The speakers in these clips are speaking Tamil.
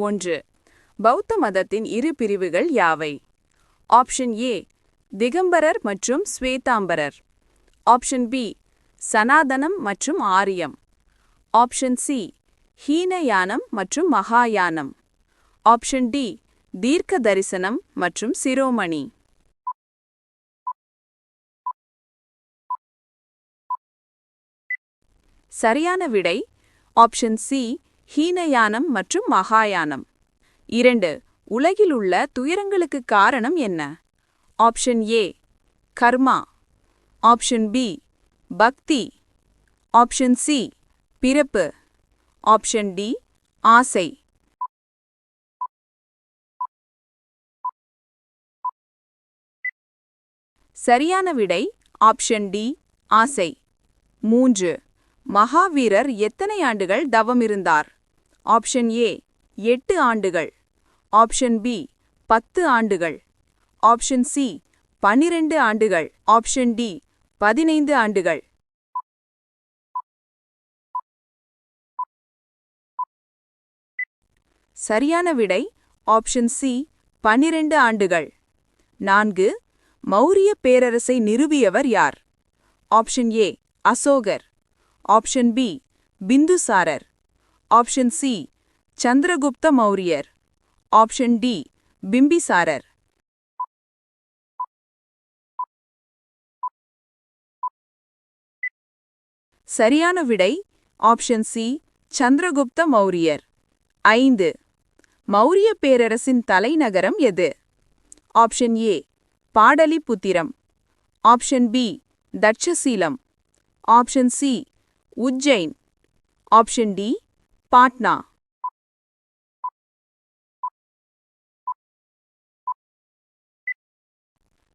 1. பௌத்த மதத்தின் இரு பிரிவுகள் யாவை? ஆப்ஷன் ஏ திகம்பரர் மற்றும் ஸ்வேதாம்பரர். ஆப்ஷன் பி சனாதனம் மற்றும் ஆரியம். ஆப்ஷன் சி ஹீனயானம் மற்றும் மகாயானம். ஆப்ஷன் டி தீர்க்க தரிசனம் மற்றும் சிரோமணி. சரியான விடை ஆப்ஷன் சி ஹீனயானம் மற்றும் மகாயானம். 2. உலகில் உள்ள துயரங்களுக்கு காரணம் என்ன? ஆப்ஷன் ஏ கர்மா. ஆப்ஷன் பி பக்தி. ஆப்ஷன் சி பிறப்பு. ஆப்ஷன் டி ஆசை. சரியான விடை ஆப்ஷன் டி ஆசை. 3. மகாவீரர் எத்தனை ஆண்டுகள் தவமிருந்தார்? ஆப்ஷன் ஏ 8 ஆண்டுகள். ஆப்ஷன் பி 10 ஆண்டுகள். ஆப்ஷன் சி 12 ஆண்டுகள். ஆப்ஷன் டி 15 ஆண்டுகள். சரியான விடை ஆப்ஷன் சி 12 ஆண்டுகள். 4. மௌரிய பேரரசை நிறுவியவர் யார்? ஆப்ஷன் ஏ அசோகர். ஆப்ஷன் பி பிந்துசாரர். ஆப்ஷன் சி சந்திரகுப்த மௌரியர். ஆப்ஷன் டி பிம்பிசாரர். சரியான விடை ஆப்ஷன் சி சந்திரகுப்த மௌரியர். 5. மௌரிய பேரரசின் தலைநகரம் எது? ஆப்ஷன் ஏ பாடலிபுத்திரம். ஆப்ஷன் பி தட்சசீலம். Option C Ujjain. Option D Patna.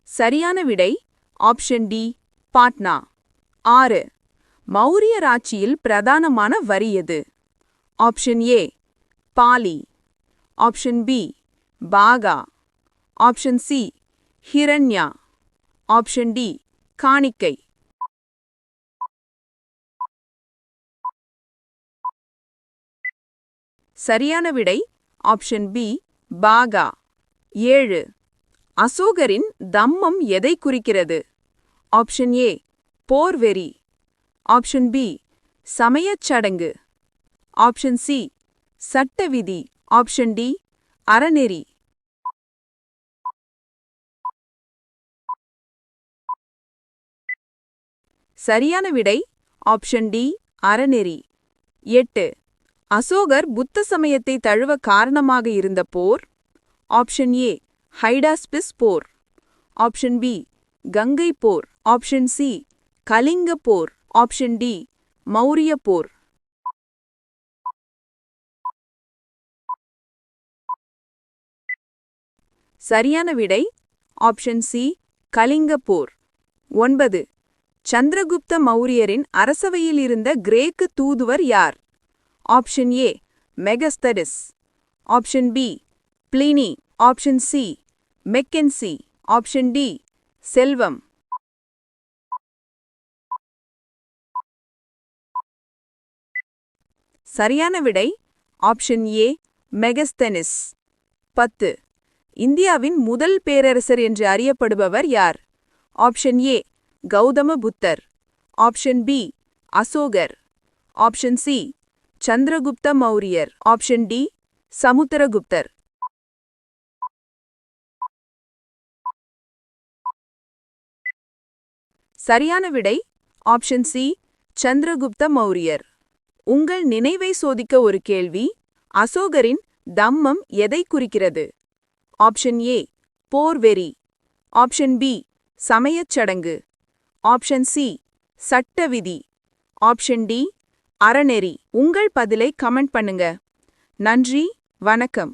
சரியான விடை ஆப்ஷன் டி பாட்னா. 6. மௌரியர் ஆட்சியில் பிரதானமான வரி எது? ஆப்ஷன் ஏ பாலி. ஆப்ஷன் பி பாகா. ஆப்ஷன் சி ஹிரண்யா. ஆப்ஷன் டி காணிக்கை. சரியான விடை ஆப்ஷன் பி பாகா. 7. அசோகரின் தம்மம் எதை குறிக்கிறது? ஆப்ஷன் ஏ போர்வெறி. ஆப்ஷன் பி சமயச் சடங்கு. ஆப்ஷன் சி சட்டவிதி. ஆப்ஷன் டி அறநெறி. சரியான விடை ஆப்ஷன் டி அறநெறி. 8. அசோகர் புத்த சமயத்தை தழுவ காரணமாக இருந்த போர்? ஆப்ஷன் ஏ ஹைடாஸ்பிஸ் போர். ஆப்ஷன் பி கங்கை போர். ஆப்ஷன் சி கலிங்க போர். ஆப்ஷன் டி மௌரிய போர். சரியான விடை ஆப்ஷன் சி கலிங்க போர். 9. சந்திரகுப்த மௌரியரின் அரசவையில் இருந்த கிரேக்கு தூதுவர் யார்? Option A Megasthenes. Option B Pliny. Option C Mackenzie. Option D Selvam. சரியான விடை ஆப்ஷன் ஏ மெகஸ்தனிஸ். 10. இந்தியாவின் முதல் பேரரசர் என்று அறியப்படுபவர் யார்? ஆப்ஷன் ஏ கௌதம புத்தர். ஆப்ஷன் பி அசோகர். ஆப்ஷன் சி சந்திரகுப்த மௌரியர். ஆப்ஷன் டி சமுத்திரகுப்தர். சரியான விடை ஆப்ஷன் சி சந்திரகுப்த மௌரியர். உங்கள் நினைவை சோதிக்க ஒரு கேள்வி. அசோகரின் தம்மம் எதை குறிக்கிறது? ஆப்ஷன் ஏ போர்வெறி. ஆப்ஷன் பி சமயச் சடங்கு. ஆப்ஷன் சி சட்டவிதி. ஆப்ஷன் டி அறநெறி. உங்கள் பதிலை கமெண்ட் பண்ணுங்க. நன்றி, வணக்கம்.